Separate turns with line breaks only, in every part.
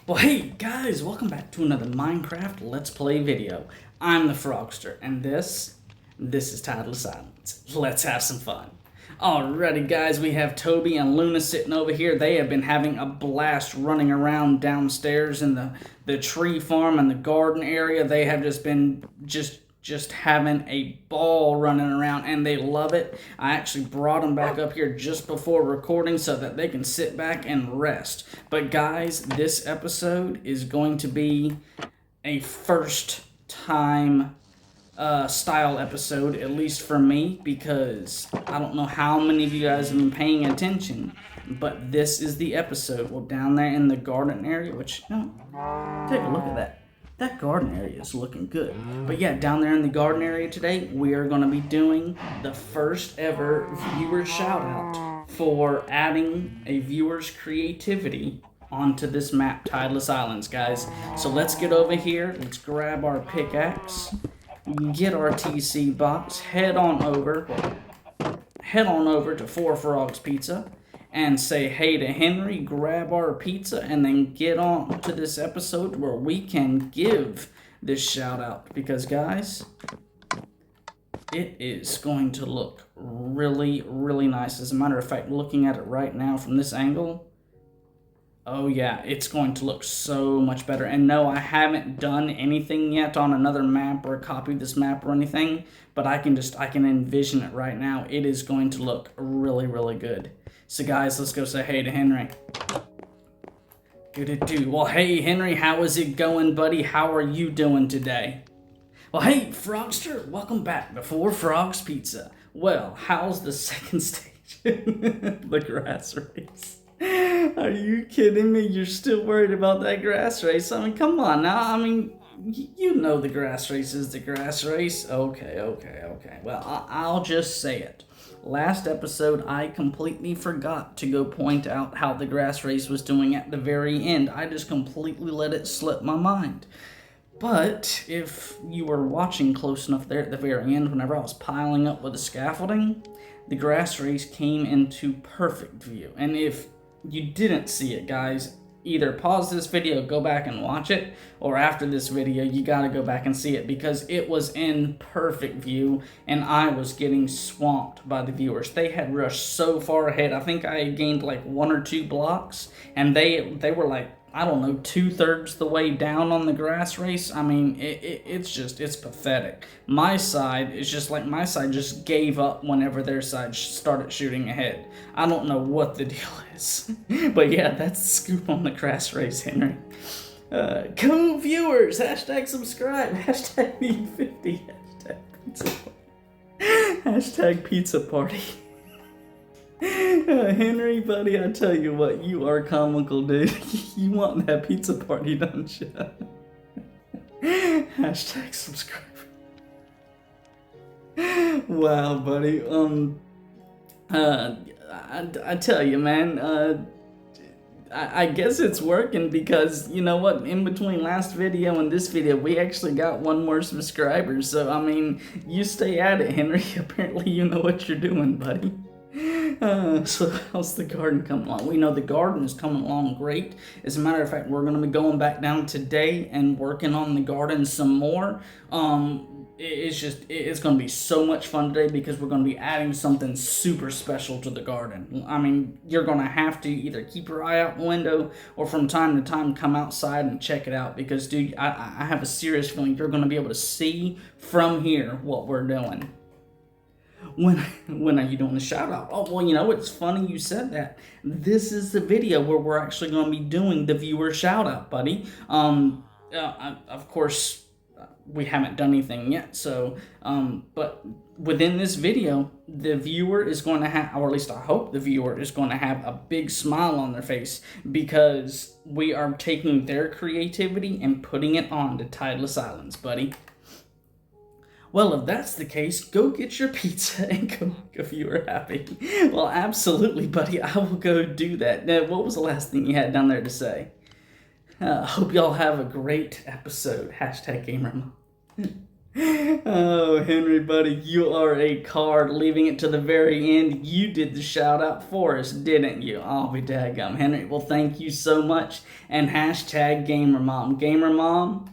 Well, hey guys, welcome back to another Minecraft Let's Play video. I'm the Frogster, and this is Title Silence. Let's have some fun. Alrighty guys, we have Toby and Luna sitting over here. They have been having a blast running around downstairs in the tree farm and the garden area. They have just been just having a ball running around, and they love it. I actually brought them back up here just before recording so that they can sit back and rest. But guys, this episode is going to be a first time style episode, at least for me, because I don't know how many of you guys have been paying attention, but this is the episode. Well, down there in the garden area, which, take a look at that. That garden area is looking good. But yeah, down there in the garden area today, we are going to be doing the first ever viewer shout out for adding a viewer's creativity onto this map, Tideless Islands, guys. So let's get over here. Let's grab our pickaxe, get our TC box, head on over to Four Frogs Pizza, and say hey to Henry, grab our pizza, and then get on to this episode where we can give this shout out. Because guys, it is going to look really, really nice. As a matter of fact, looking at it right now from this angle, oh yeah, it's going to look so much better. And no, I haven't done anything yet on another map or copied this map or anything, but I can envision it right now. It is going to look really, really good. So guys, let's go say hey to Henry. Good. Well, hey Henry, how is it going, buddy? How are you doing today? Well, hey Frogster, welcome back to Four Frogs Pizza. Well, how's the second stage? The grass race. Are you kidding me? You're still worried about that grass race? I mean, come on now. I mean, you know the grass race is the grass race. Okay. Well, I'll just say it. Last episode, I completely forgot to go point out how the grass race was doing at the very end. I just completely let it slip my mind. But if you were watching close enough there at the very end, whenever I was piling up with the scaffolding, the grass race came into perfect view. And if you didn't see it, guys, either pause this video, go back and watch it, or after this video, you gotta go back and see it, because it was in perfect view, and I was getting swamped by the viewers. They had rushed so far ahead. I think I gained like 1 or 2 blocks, and they were like, I don't know, 2/3 the way down on the grass race. I mean, it's pathetic. My side just gave up whenever their side started shooting ahead. I don't know what the deal is. But yeah, that's the scoop on the grass race, Henry. Cool viewers, hashtag subscribe, hashtag E50, hashtag pizza party. Hashtag pizza party. Henry, buddy, I tell you what, you are comical, dude. You want that pizza party, don't you? Hashtag subscribe. Wow, buddy. I tell you, man, I guess it's working, because, you know what, in between last video and this video, we actually got 1 more subscriber. So, I mean, you stay at it, Henry. Apparently you know what you're doing, buddy. So how's the garden coming along? We know the garden is coming along great. As a matter of fact, we're going to be going back down today and working on the garden some more. It's going to be so much fun today, because we're going to be adding something super special to the garden. I mean, you're going to have to either keep your eye out the window, or from time to time come outside and check it out, because, dude, I have a serious feeling you're going to be able to see from here what we're doing. When are you doing the shout out? Oh, well, you know, it's funny you said that. This is the video where we're actually going to be doing the viewer shout out, buddy. Of course, we haven't done anything yet, so, but within this video, the viewer is going to have, or at least I hope the viewer is going to have a big smile on their face, because we are taking their creativity and putting it on to Tideless Islands, buddy. Well, if that's the case, go get your pizza and go make a viewer happy. Well, absolutely, buddy. I will go do that. Now, what was the last thing you had down there to say? Hope y'all have a great episode. Hashtag GamerMom. Oh, Henry, buddy, you are a card. Leaving it to the very end, you did the shout out for us, didn't you? I'll be daggum, Henry. Well, thank you so much. And hashtag GamerMom. GamerMom,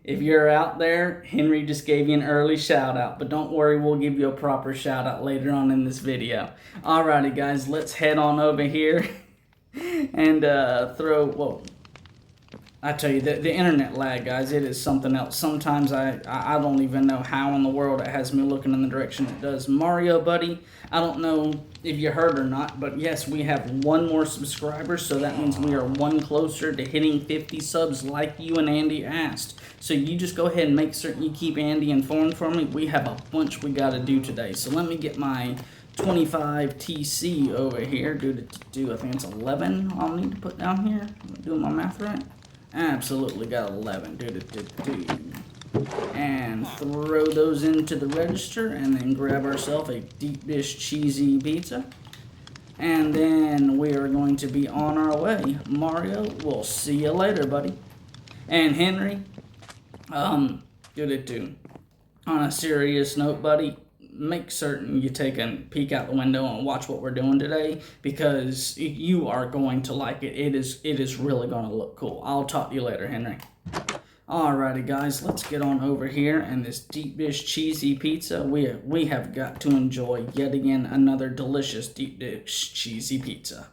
if you're out there, Henry just gave you an early shout out. But don't worry, we'll give you a proper shout out later on in this video. Alrighty, guys, let's head on over here and throw. Whoa. I tell you, the internet lag, guys, it is something else. Sometimes I don't even know how in the world it has me looking in the direction it does. Mario, buddy, I don't know if you heard or not, but yes, we have one more subscriber, so that means we are one closer to hitting 50 subs like you and Andy asked. So you just go ahead and make certain you keep Andy informed for me. We have a bunch we got to do today. So let me get my 25 TC over here. I think it's 11 I'll need to put down here. Am I doing my math right? Absolutely got 11. And throw those into the register and then grab ourselves a deep dish cheesy pizza. And then we are going to be on our way. Mario, we'll see you later, buddy. And Henry, on a serious note, buddy, make certain you take a peek out the window and watch what we're doing today, because you are going to like it. It is really going to look cool. I'll talk to you later, Henry. Alrighty, guys, let's get on over here, and this deep dish cheesy pizza, we have got to enjoy yet again another delicious deep dish cheesy pizza.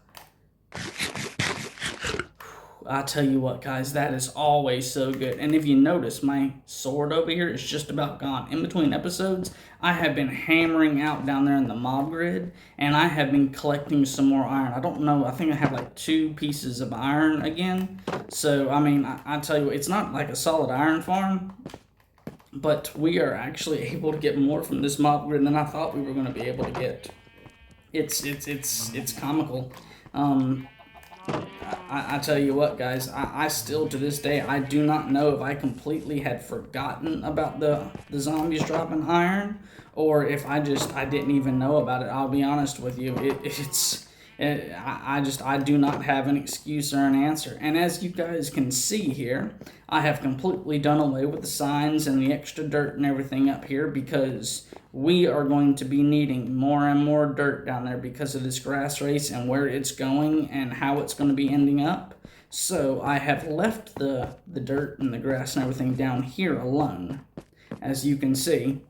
I tell you what, guys, that is always so good. And if you notice, my sword over here is just about gone. In between episodes, I have been hammering out down there in the mob grid, and I have been collecting some more iron. I don't know, I think I have like 2 pieces of iron again. So, I mean, I tell you what, it's not like a solid iron farm, but we are actually able to get more from this mob grid than I thought we were going to be able to get. It's comical. I tell you what, guys, I still, to this day, I do not know if I completely had forgotten about the zombies dropping iron, or if I didn't even know about it. I'll be honest with you, I do not have an excuse or an answer. And as you guys can see here, I have completely done away with the signs and the extra dirt and everything up here, because we are going to be needing more and more dirt down there because of this grass race and where it's going and how it's going to be ending up. So I have left the dirt and the grass and everything down here alone. As you can see,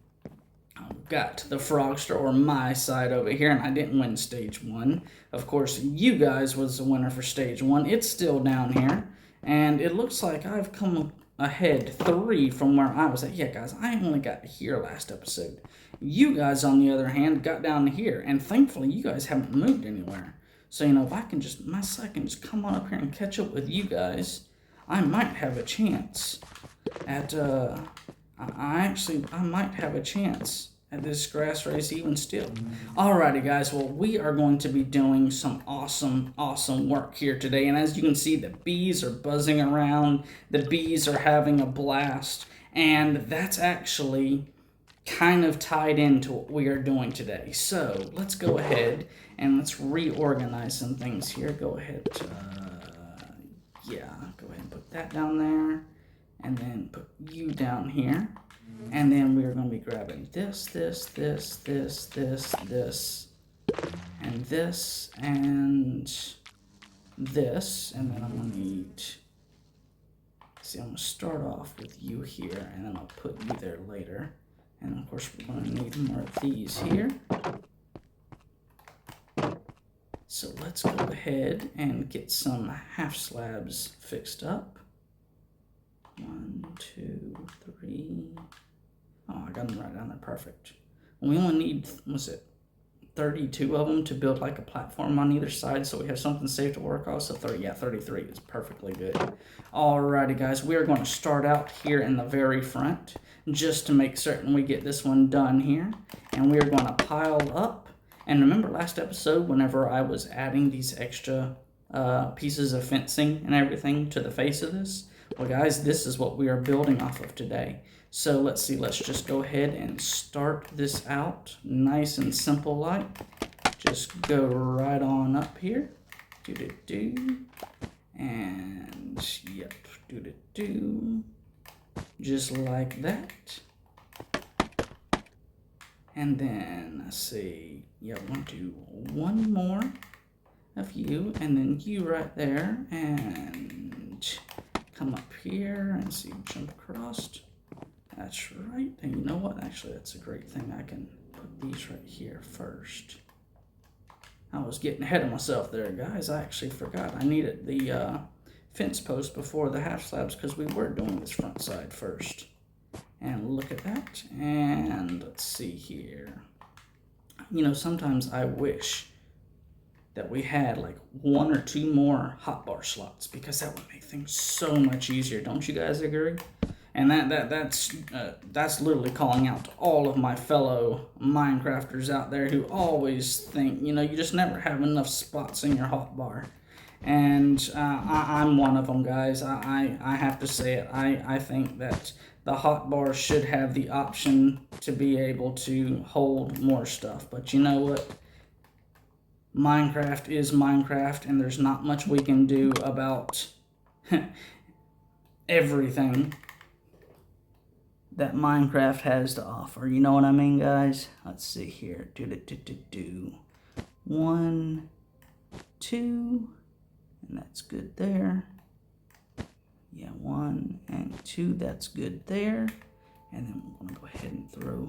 I've got the Frogster, or my side over here, and I didn't win stage 1. Of course, you guys was the winner for stage 1. It's still down here, and it looks like I've come ahead 3 from where I was at. Yeah, guys, I only got here last episode. You guys, on the other hand, got down to here, and thankfully, you guys haven't moved anywhere. So, you know, if I can just come on up here and catch up with you guys, I might have a chance at, I might have a chance at this grass race even still. Alrighty, guys, well, we are going to be doing some awesome work here today, and as you can see, the bees are buzzing around, the bees are having a blast, and that's actually kind of tied into what we are doing today. So let's go ahead and let's reorganize some things here. Go ahead, go ahead and put that down there, and then put you down here. And then we're going to be grabbing this, and then I'm going to need, I'm going to start off with you here, and then I'll put you there later. And of course, we're going to need more of these here. So let's go ahead and get some half slabs fixed up. 1, 2, 3. Oh, I got them right down there. Perfect. We only need, 32 of them to build like a platform on either side, so we have something safe to work off. So 33 is perfectly good. Alrighty, guys, we are going to start out here in the very front, just to make certain we get this one done here. And we are going to pile up. And remember last episode, whenever I was adding these extra pieces of fencing and everything to the face of this? Well, guys, this is what we are building off of today. So let's see, let's just go ahead and start this out nice and simple like. Just go right on up here. And yep, just like that. And then, let's see, yeah, we'll do one more of you, and then you right there, and come up here and see, jump across. That's right. And you know what? Actually, that's a great thing. I can put these right here first. I was getting ahead of myself there, guys. I actually forgot I needed the fence post before the half slabs because we were doing this front side first. And look at that. And let's see here. You know, sometimes I wish that we had like 1 or 2 more hotbar slots because that would make things so much easier. Don't you guys agree? And that's literally calling out to all of my fellow Minecrafters out there who always think, you know, you just never have enough spots in your hotbar. And I'm one of them, guys. I have to say it. I think that the hotbar should have the option to be able to hold more stuff. But you know what? Minecraft is Minecraft, and there's not much we can do about everything that Minecraft has to offer. You know what I mean, guys? Let's see here. 1, 2, and that's good there. Yeah, 1 and 2, that's good there. And then we're going to go ahead and throw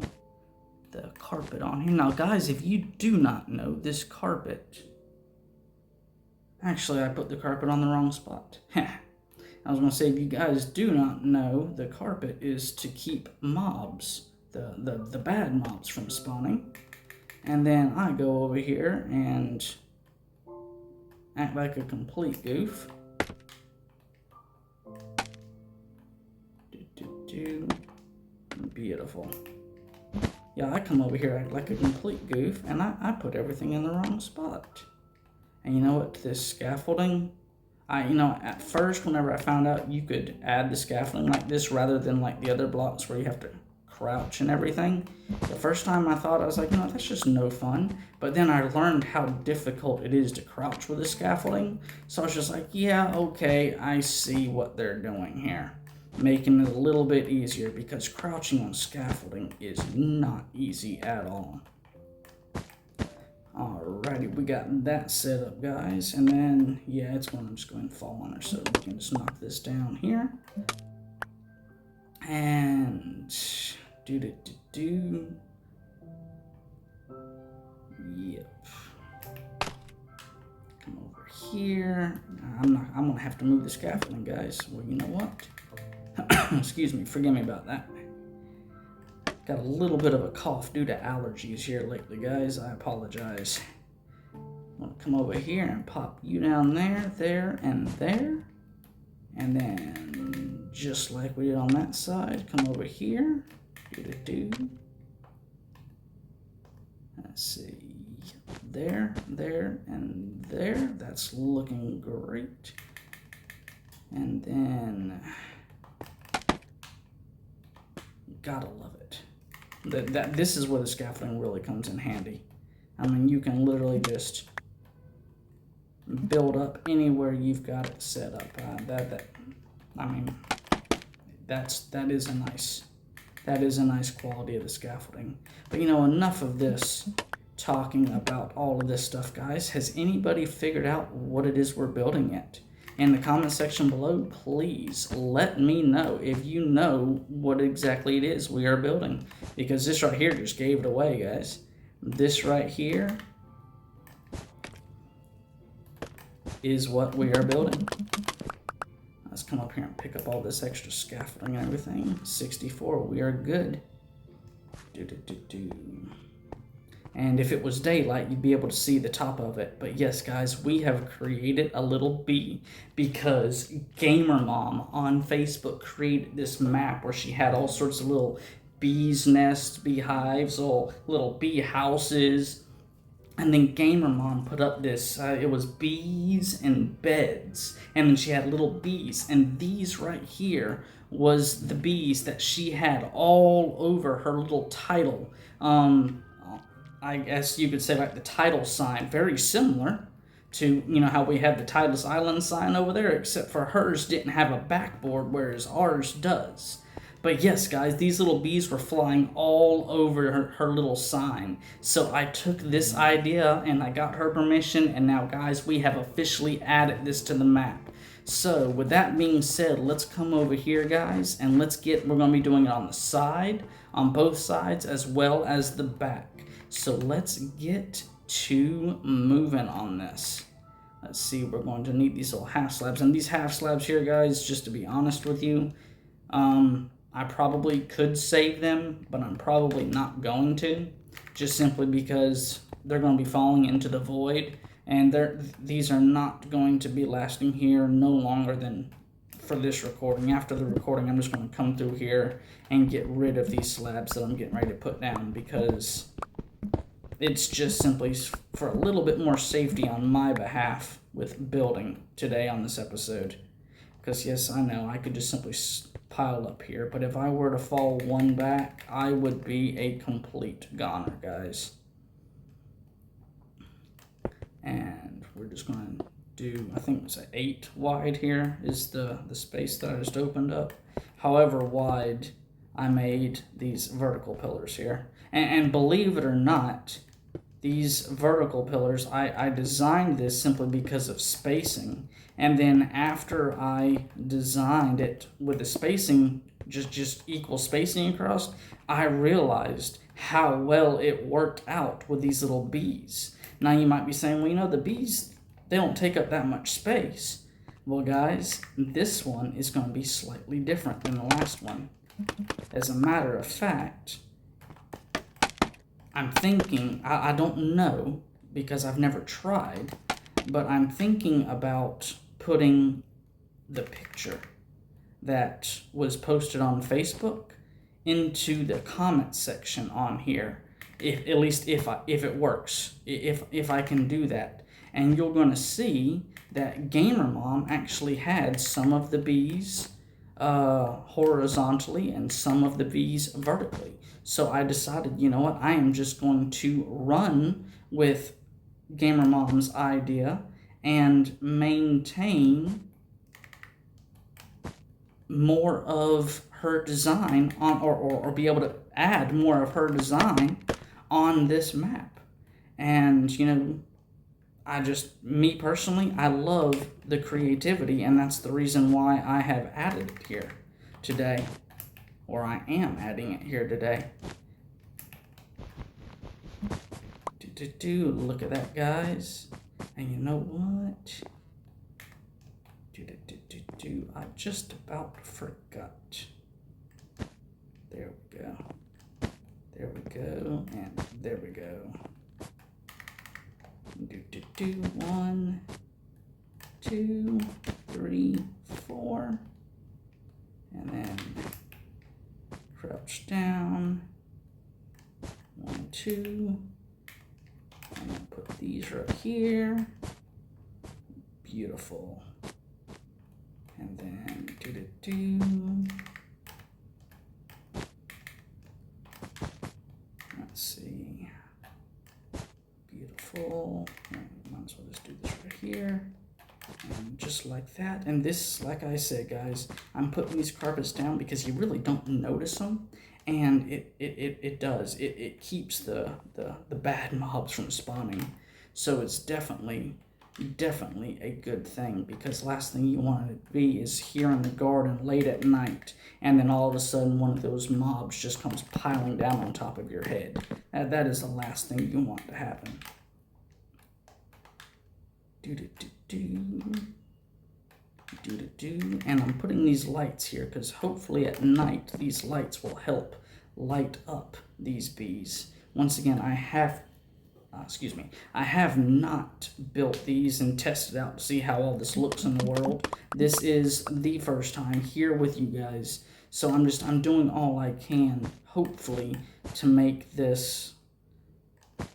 the carpet on here. Now, guys, if you do not know, this carpet... Actually, I put the carpet on the wrong spot. I was going to say, if you guys do not know, the carpet is to keep mobs, the bad mobs, from spawning. And then I go over here and act like a complete goof. Beautiful. Yeah, I come over here, act like a complete goof, and I put everything in the wrong spot. And you know what? This scaffolding, at first, whenever I found out you could add the scaffolding like this rather than like the other blocks where you have to crouch and everything, the first time I thought, I was like, that's just no fun. But then I learned how difficult it is to crouch with the scaffolding. So I was just like, yeah, okay, I see what they're doing here. Making it a little bit easier because crouching on scaffolding is not easy at all. Alrighty, we got that set up, guys. And then, yeah, I'm just going to fall on her, so we can just knock this down here. And yep. Come over here. I'm gonna have to move the scaffolding, guys. Well, you know what? Excuse me, forgive me about that. Got a little bit of a cough due to allergies here lately, guys. I apologize. I'm gonna come over here and pop you down there, there, and there. And then, just like we did on that side, come over here. Let's see. There, there, and there. That's looking great. And then... gotta love it. This is where the scaffolding really comes in handy. I mean, you can literally just build up anywhere you've got it set up. That is a nice quality of the scaffolding. But enough of this talking about all of this stuff, guys. Has anybody figured out what it is we're building yet? In the comment section below, please let me know if you know what exactly it is we are building. Because this right here just gave it away, guys. This right here is what we are building. Let's come up here and pick up all this extra scaffolding and everything. 64, we are good. And if it was daylight, you'd be able to see the top of it. But yes, guys, we have created a little bee because Gamer Mom on Facebook created this map where she had all sorts of little bees' nests, beehives, or little bee houses. And then Gamer Mom put up this, it was bees and beds. And then she had little bees. And these right here was the bees that she had all over her little title. I guess you could say like the title sign, very similar to, how we have the Titus Island sign over there, except for hers didn't have a backboard, whereas ours does. But yes, guys, these little bees were flying all over her little sign. So I took this idea and I got her permission, and now, guys, we have officially added this to the map. So with that being said, let's come over here, guys, and we're going to be doing it on the side, on both sides, as well as the back. So let's get to moving on this. Let's see, we're going to need these little half slabs. And these half slabs here, guys, just to be honest with you, I probably could save them, but I'm probably not going to, just simply because they're going to be falling into the void, and these are not going to be lasting here no longer than for this recording. After the recording, I'm just going to come through here and get rid of these slabs that I'm getting ready to put down, because it's just simply for a little bit more safety on my behalf with building today on this episode. Because yes, I know I could just simply pile up here, but if I were to fall one back, I would be a complete goner, guys. And we're just going to do, I think it's 8 wide here is the space that I just opened up. However wide I made these vertical pillars here. And believe it or not, these vertical pillars, I designed this simply because of spacing. And then after I designed it with the spacing, just equal spacing across, I realized how well it worked out with these little bees. Now you might be saying, well, the bees, they don't take up that much space. Well, guys, this one is going to be slightly different than the last one. As a matter of fact, I'm thinking, I don't know because I've never tried, but I'm thinking about putting the picture that was posted on Facebook into the comment section on here, at least if it works, if I can do that. And you're going to see that Gamer Mom actually had some of the bees horizontally and some of the bees vertically. So I decided, you know what, I am just going to run with Gamer Mom's idea and maintain more of her design on, or be able to add more of her design on this map. And, me personally, I love the creativity, and that's the reason why I have added it here today, or I am adding it here today. Look at that, guys. And you know what? I just about forgot. There we go. There we go, and there we go. 1, 2, 3, 4, and then crouch down. 1, 2. I'm gonna put these right here. Beautiful. And then let's see. Beautiful. Might as well just do this right here. And just like that. And this, like I said, guys, I'm putting these carpets down because you really don't notice them. And it does. It keeps the bad mobs from spawning. So it's definitely a good thing, because last thing you want to be is here in the garden late at night and then all of a sudden one of those mobs just comes piling down on top of your head. That is the last thing you want to happen. And I'm putting these lights here because hopefully at night these lights will help light up these bees. Once again, I have not built these and tested out to see how all this looks in the world. This is the first time here with you guys, so I'm doing all I can, hopefully, to make this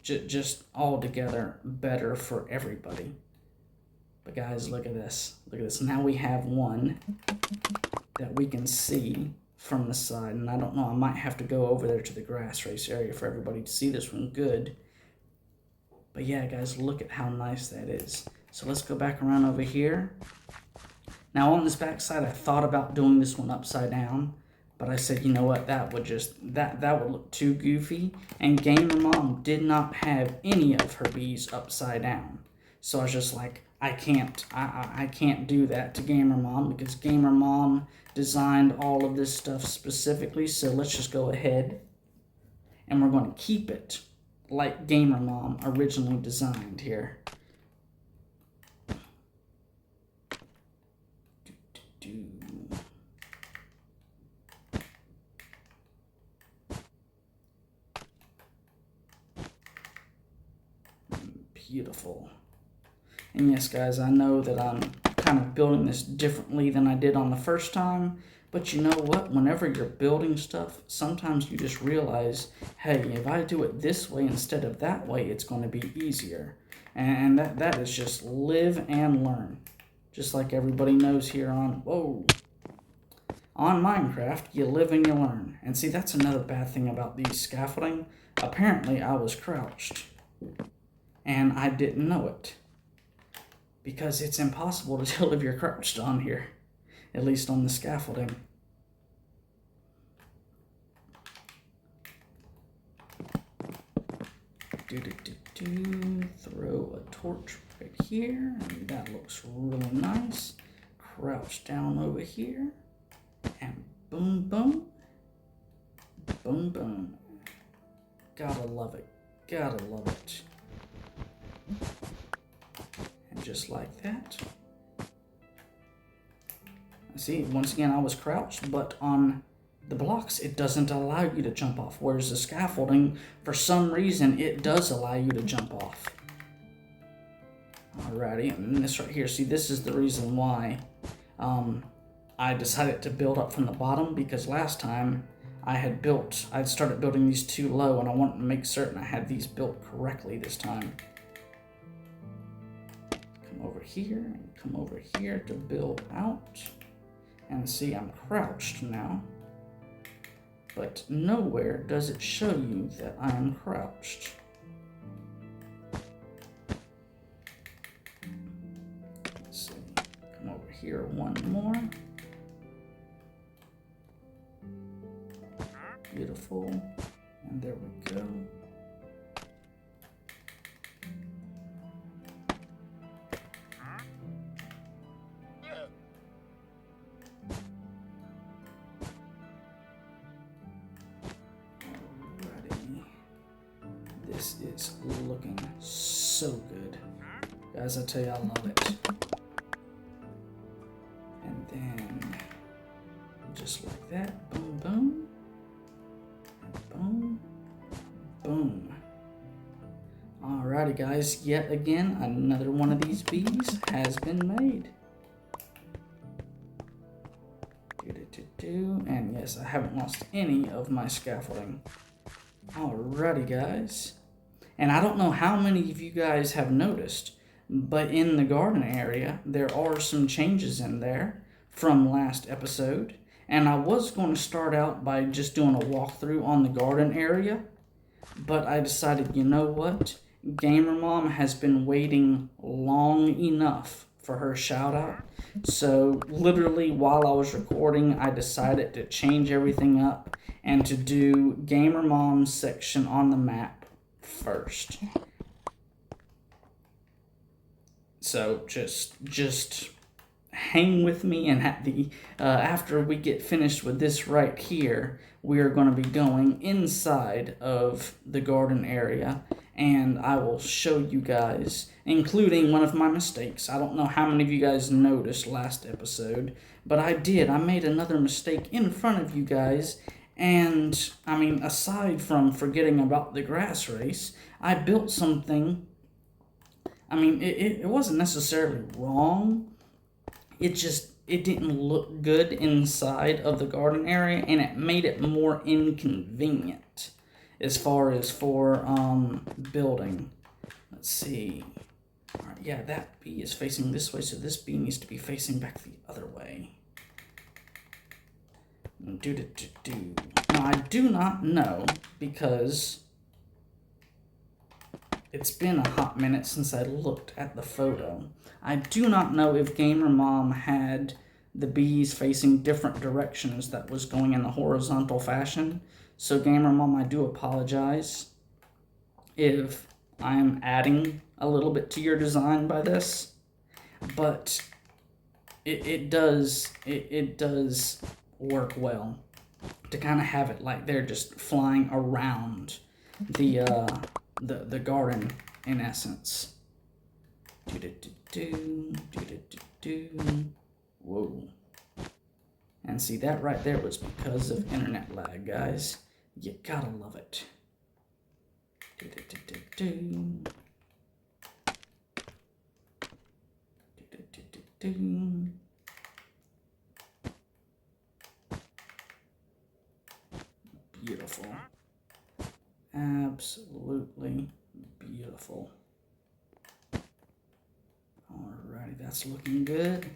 just all together better for everybody. But guys, look at this. Look at this. Now we have one that we can see from the side, and I don't know, I might have to go over there to the grass race area for everybody to see this one good. But yeah, guys, look at how nice that is. So let's go back around over here. Now on this back side, I thought about doing this one upside down, But I said, you know what, that would look too goofy. And Gamer Mom did not have any of her bees upside down. So I was just like, I can't do that to Gamer Mom, because Gamer Mom designed all of this stuff specifically. So let's just go ahead and we're going to keep it like Gamer Mom originally designed here. Beautiful. And yes, guys, I know that I'm kind of building this differently than I did on the first time, but you know what? Whenever you're building stuff, sometimes you just realize, hey, if I do it this way instead of that way, it's going to be easier. And that is just live and learn. Just like everybody knows here on Minecraft, you live and you learn. And see, that's another bad thing about these scaffolding. Apparently, I was crouched, and I didn't know it. Because it's impossible to tell if you're crouched on here, at least on the scaffolding. Throw a torch right here, and that looks really nice. Crouch down over here, and boom, boom, boom, boom. Gotta love it. Gotta love it. And just like that. See, once again, I was crouched, but on the blocks, it doesn't allow you to jump off. Whereas the scaffolding, for some reason, it does allow you to jump off. Alrighty, and this right here, see, this is the reason why I decided to build up from the bottom, because last time I'd started building these too low, and I wanted to make certain I had these built correctly this time. Come over here, and come over here to build out. And see, I'm crouched now. But nowhere does it show you that I am crouched. Let's see, come over here one more. Beautiful, and there we go. This is looking so good. Guys, I tell you, I love it. And then, just like that, boom, boom, and boom, boom. Alrighty, guys, yet again, another one of these bees has been made. And yes, I haven't lost any of my scaffolding. Alrighty, guys. And I don't know how many of you guys have noticed, but in the garden area, there are some changes in there from last episode. And I was going to start out by just doing a walkthrough on the garden area, but I decided, you know what? Gamer Mom has been waiting long enough for her shout out. So literally while I was recording, I decided to change everything up and to do Gamer Mom's section on the map first. So just hang with me, and at the after we get finished with this right here, we are going to be going inside of the garden area, and I will show you guys, including one of my mistakes. I don't know how many of you guys noticed last episode, but I did. I made another mistake in front of you guys. And, I mean, aside from forgetting about the grass race, I built something. I mean, it wasn't necessarily wrong. It didn't look good inside of the garden area, and it made it more inconvenient as far as for building. Let's see. All right, yeah, that bee is facing this way, so this bee needs to be facing back the other way. Now, I do not know, because it's been a hot minute since I looked at the photo. I do not know if Gamer Mom had the bees facing different directions that was going in the horizontal fashion. So Gamer Mom, I do apologize if I'm adding a little bit to your design by this, but it does work well to kind of have it like they're just flying around the garden in essence. Whoa. And see, that right there was because of internet lag, guys. You gotta love it. Beautiful. Absolutely beautiful. Alrighty, that's looking good.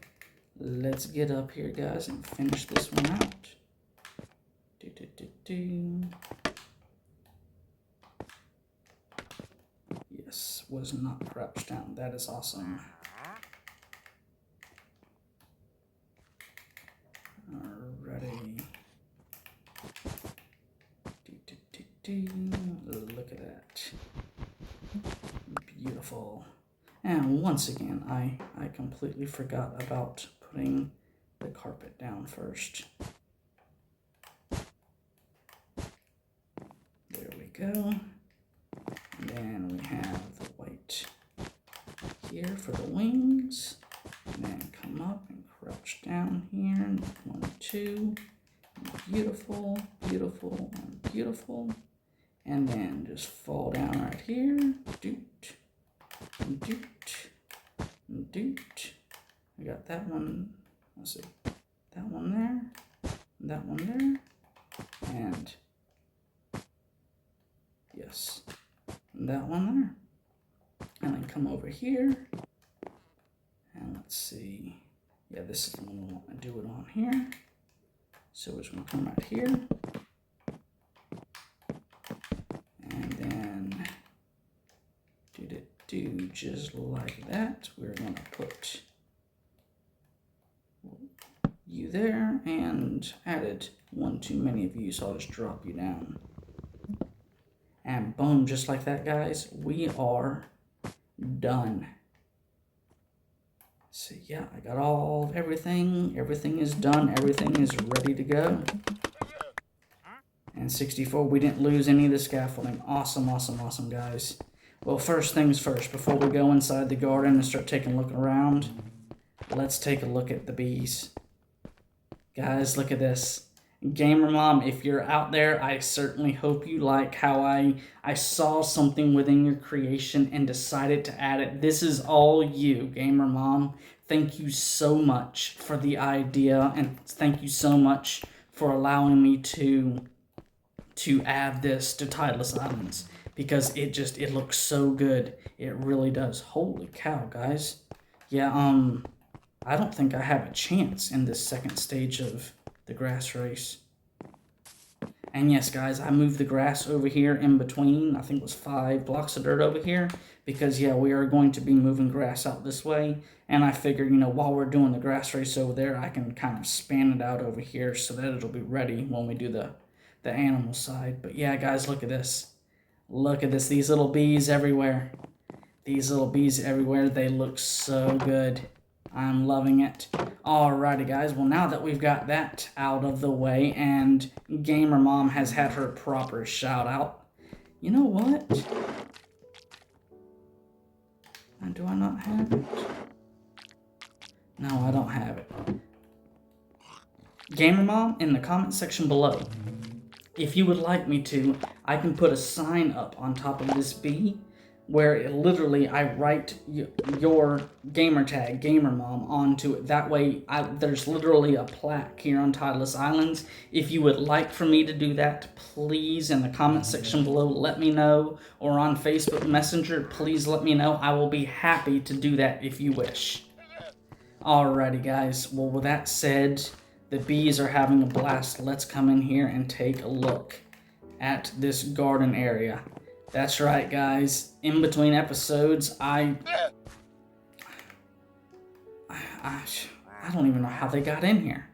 Let's get up here, guys, and finish this one out. Yes, was not crouched down. That is awesome. Alrighty. Look at that. Beautiful. And once again, I completely forgot about putting the carpet down first. There we go. And then we have the white here for the wings. And then come up and crouch down here. 1, 2. Beautiful, beautiful, and beautiful. And then just fall down right here. Doot, doot, doot. We got that one. Let's see. That one there. That one there. And yes. And that one there. And then come over here. And let's see. Yeah, this is the one we want to do it on here. So we're just going to come right here. And then do just like that. We're going to put you there, and added one too many of you, so I'll just drop you down. And boom, just like that, guys, we are done. So yeah, I got everything is done, everything is ready to go. And 64, we didn't lose any of the scaffolding. Awesome, awesome, awesome, guys. Well, first things first, before we go inside the garden and start taking a look around, let's take a look at the bees. Guys, look at this. Gamer Mom, if you're out there, I certainly hope you like how I saw something within your creation and decided to add it. This is all you, Gamer Mom. Thank you so much for the idea, and thank you so much for allowing me to add this to Tideless Islands, because it looks so good. It really does. Holy cow, guys. Yeah, I don't think I have a chance in this second stage of the grass race. And yes, guys, I moved the grass over here in between. I think it was 5 blocks of dirt over here, because yeah, we are going to be moving grass out this way. And I figured, while we're doing the grass race over there, I can kind of span it out over here so that it'll be ready when we do the animal side. But yeah, guys, look at this. Look at this. These little bees everywhere. These little bees everywhere. They look so good. I'm loving it. Alrighty, guys. Well, now that we've got that out of the way and Gamer Mom has had her proper shout out, you know what? Do I not have it? No, I don't have it. Gamer Mom, in the comment section below, if you would like me to, I can put a sign up on top of this bee where I write your gamer tag, Gamer Mom, onto it. That way, there's literally a plaque here on Tideless Islands. If you would like for me to do that, please, in the comment section below, let me know. Or on Facebook Messenger, please let me know. I will be happy to do that if you wish. Alrighty, guys. Well, with that said, the bees are having a blast. Let's come in here and take a look at this garden area. That's right, guys. In between episodes, I I don't even know how they got in here.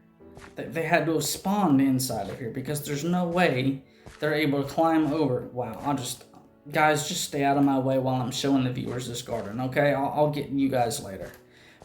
They had to have spawned inside of here because there's no way they're able to climb over. Wow, guys, just stay out of my way while I'm showing the viewers this garden, okay? I'll get you guys later.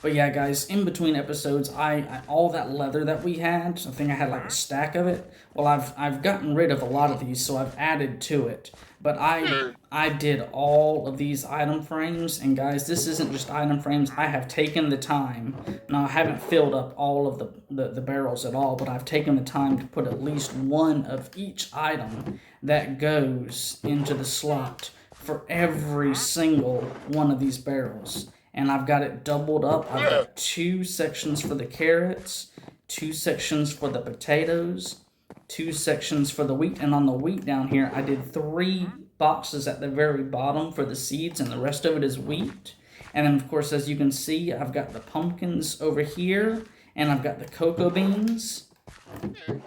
But yeah, guys, in between episodes, I all that leather that we had, I think I had like a stack of it. Well, I've gotten rid of a lot of these, so I've added to it. But I did all of these item frames, and guys, this isn't just item frames. I have taken the time. Now, I haven't filled up all of the barrels at all, but I've taken the time to put at least one of each item that goes into the slot for every single one of these barrels. And I've got it doubled up. I've got 2 sections for the carrots, 2 sections for the potatoes, 2 sections for the wheat. And on the wheat down here, I did 3 boxes at the very bottom for the seeds, and the rest of it is wheat. And then, of course, as you can see, I've got the pumpkins over here, and I've got the cocoa beans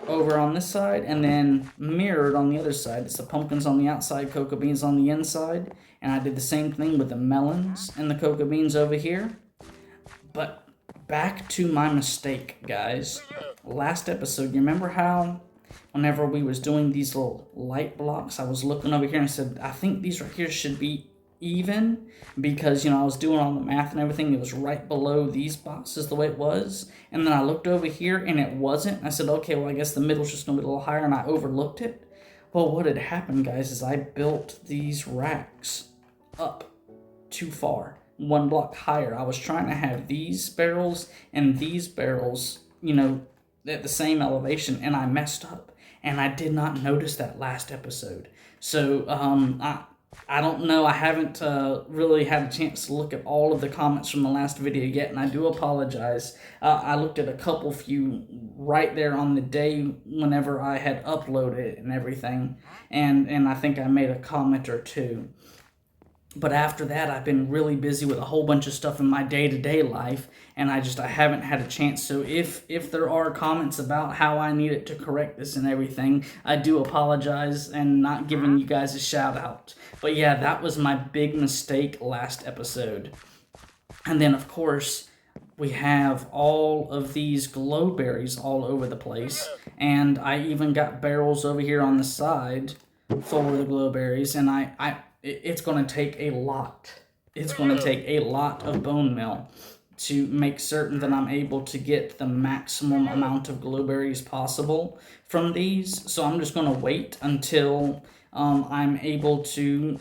over on this side, and then mirrored on the other side. It's the pumpkins on the outside, cocoa beans on the inside. And I did the same thing with the melons and the cocoa beans over here. But back to my mistake, guys. Last episode, you remember how whenever we was doing these little light blocks, I was looking over here and said, I think these right here should be even, because, you know, I was doing all the math and everything. It was right below these boxes the way it was. And then I looked over here and it wasn't. I said, okay, well, I guess the middle's just going to be a little higher, and I overlooked it. Well, what had happened, guys, is I built these racks up too far, 1 block higher. I was trying to have these barrels and these barrels, you know, at the same elevation, and I messed up. And I did not notice that last episode. So, I don't know. I haven't really had a chance to look at all of the comments from the last video yet, and I do apologize. I looked at a few right there on the day whenever I had uploaded it and everything, and I think I made a comment or 2. But after that, I've been really busy with a whole bunch of stuff in my day-to-day life, and I haven't had a chance. So if there are comments about how I needed to correct this and everything, I do apologize and not giving you guys a shout-out. But yeah, that was my big mistake last episode. And then, of course, we have all of these glowberries all over the place, and I even got barrels over here on the side full of the glowberries, and it's going to take a lot. It's going to take a lot of bone meal to make certain that I'm able to get the maximum amount of glowberries possible from these. So I'm just going to wait until I'm able to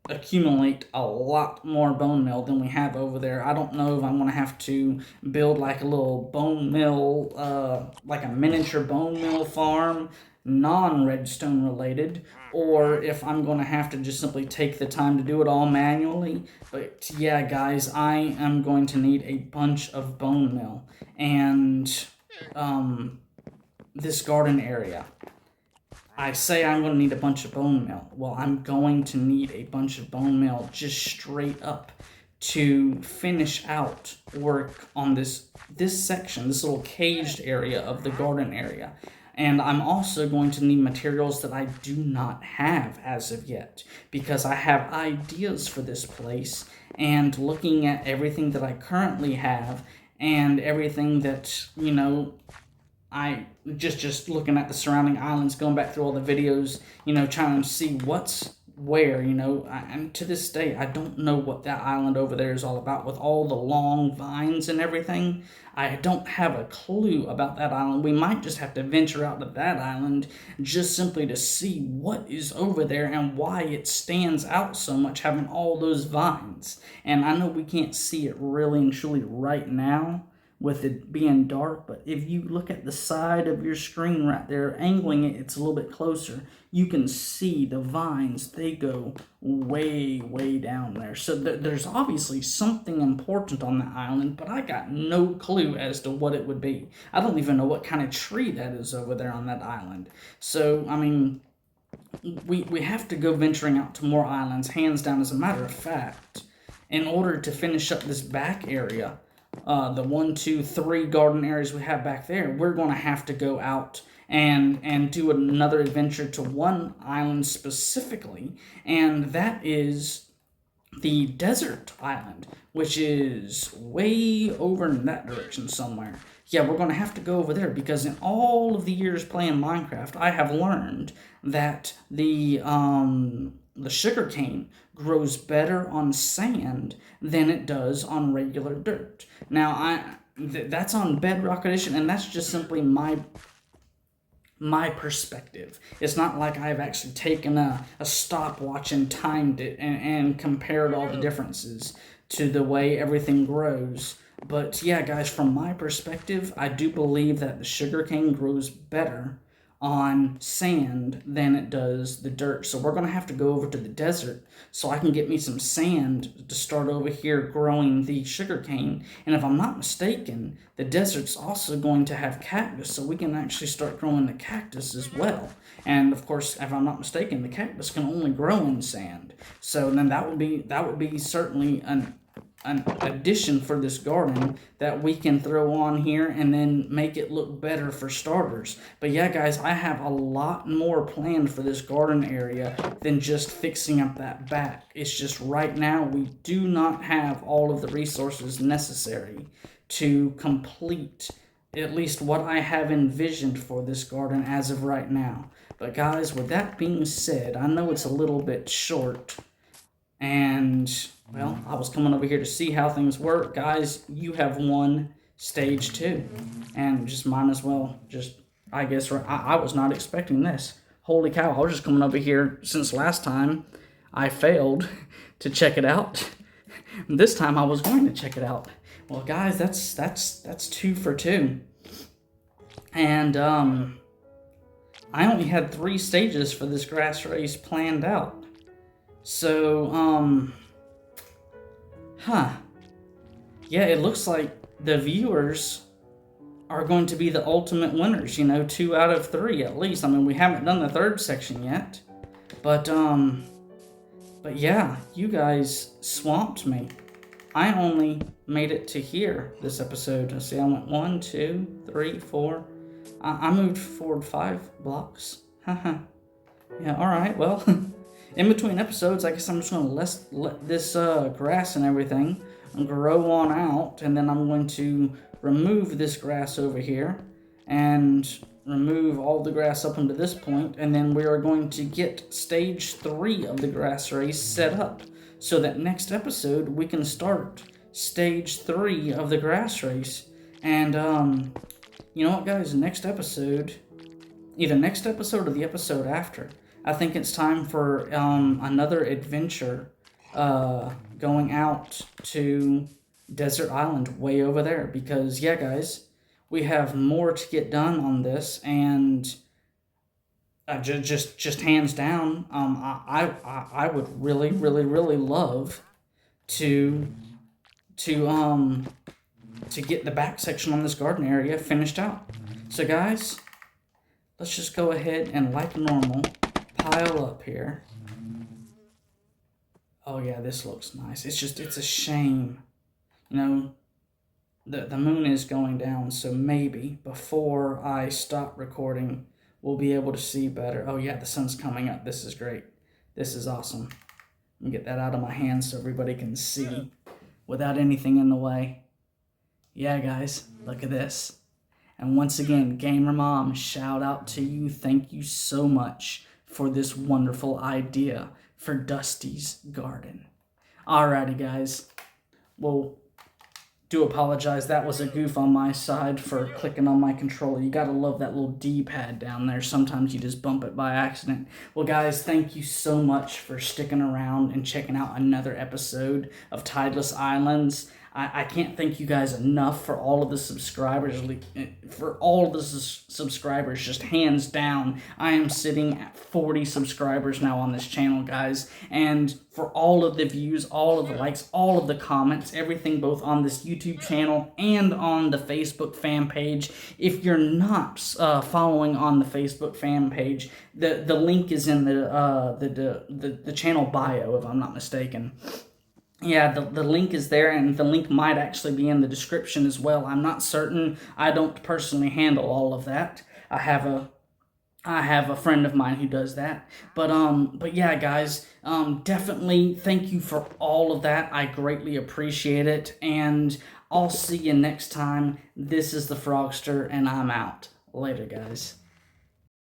accumulate a lot more bone meal than we have over there. I don't know if I'm going to have to build like a little bone mill, like a miniature bone mill farm, non-redstone related, or if I'm going to have to just simply take the time to do it all manually. But yeah, guys, I am going to need a bunch of bone meal, and this garden area. I say I'm going to need a bunch of bone meal. Well, I'm going to need a bunch of bone meal just straight up to finish out work on this section, this little caged area of the garden area. And I'm also going to need materials that I do not have as of yet, because I have ideas for this place, and looking at everything that I currently have and everything that, you know, I just looking at the surrounding islands, going back through all the videos, you know, trying to see what's where, you know, and to this day, I don't know what that island over there is all about with all the long vines and everything. I don't have a clue about that island. We might just have to venture out to that island just simply to see what is over there and why it stands out so much, having all those vines. And I know we can't see it really and truly right now with it being dark, but if you look at the side of your screen right there, angling it, it's a little bit closer, you can see the vines. They go way, way down there. So there's obviously something important on the island, but I got no clue as to what it would be. I don't even know what kind of tree that is over there on that island. So, I mean, we have to go venturing out to more islands, hands down. As a matter of fact, in order to finish up this back area, the 1, 2, 3 garden areas we have back there, we're going to have to go out and do another adventure to one island specifically, and that is the desert island, which is way over in that direction somewhere. Yeah, we're going to have to go over there because in all of the years playing Minecraft, I have learned that the sugarcane grows better on sand than it does on regular dirt. Now, that's on Bedrock Edition, and that's just simply my perspective. It's not like I've actually taken a stopwatch and timed it and compared all the differences to the way everything grows. But yeah, guys, from my perspective, I do believe that the sugarcane grows better on sand than it does the dirt. So we're going to have to go over to the desert so I can get me some sand to start over here growing the sugarcane. And if I'm not mistaken, the desert's also going to have cactus, so we can actually start growing the cactus as well. And of course, if I'm not mistaken, the cactus can only grow in sand. So then that would be certainly an addition for this garden that we can throw on here and then make it look better for starters. But yeah, guys, I have a lot more planned for this garden area than just fixing up that back. It's just right now we do not have all of the resources necessary to complete at least what I have envisioned for this garden as of right now. But guys, with that being said, I know it's a little bit short, and well, I was coming over here to see how things work. Guys, you have won stage 2. And just might as well I guess, I was not expecting this. Holy cow, I was just coming over here since last time I failed to check it out. This time I was going to check it out. Well, guys, that's 2 for 2. And, I only had 3 stages for this grass race planned out. So, yeah, it looks like the viewers are going to be the ultimate winners, 2 out of 3 at least. I mean, we haven't done the 3rd section yet, but yeah, you guys swamped me. I only made it to here this episode. Let's see, I went 1, 2, 3, 4. I moved forward 5 blocks. Yeah, alright, well, in between episodes, I guess I'm just going to let this grass and everything grow on out, and then I'm going to remove this grass over here and remove all the grass up until this point, and then we are going to get stage 3 of the grass race set up so that next episode we can start stage 3 of the grass race. And you know what, guys, next episode, either next episode or the episode after, I think it's time for another adventure going out to Desert Island way over there. Because, yeah, guys, we have more to get done on this, and just hands down, I would really, really, really love to get the back section on this garden area finished out. So, guys, let's just go ahead and, like normal, pile up here. Oh yeah, this looks nice. It's a shame. The moon is going down, so maybe before I stop recording, we'll be able to see better. Oh yeah, the sun's coming up. This is great. This is awesome. Let me get that out of my hand so everybody can see without anything in the way. Yeah, guys, look at this. And once again, Gamer Mom, shout out to you. Thank you so much for this wonderful idea for Dusty's garden. Alrighty, guys. Well, do apologize. That was a goof on my side for clicking on my controller. You gotta love that little D-pad down there. Sometimes you just bump it by accident. Well, guys, thank you so much for sticking around and checking out another episode of Tideless Islands. I can't thank you guys enough for all of the subscribers. Just hands down. I am sitting at 40 subscribers now on this channel, guys. And for all of the views, all of the likes, all of the comments, everything both on this YouTube channel and on the Facebook fan page. If you're not following on the Facebook fan page, the link is in the channel bio, if I'm not mistaken. Yeah, the link is there, and the link might actually be in the description as well. I'm not certain. I don't personally handle all of that. I have a I have a friend of mine who does that. But yeah, guys, definitely thank you for all of that. I greatly appreciate it, and I'll see you next time. This is the Frogster, and I'm out. Later, guys.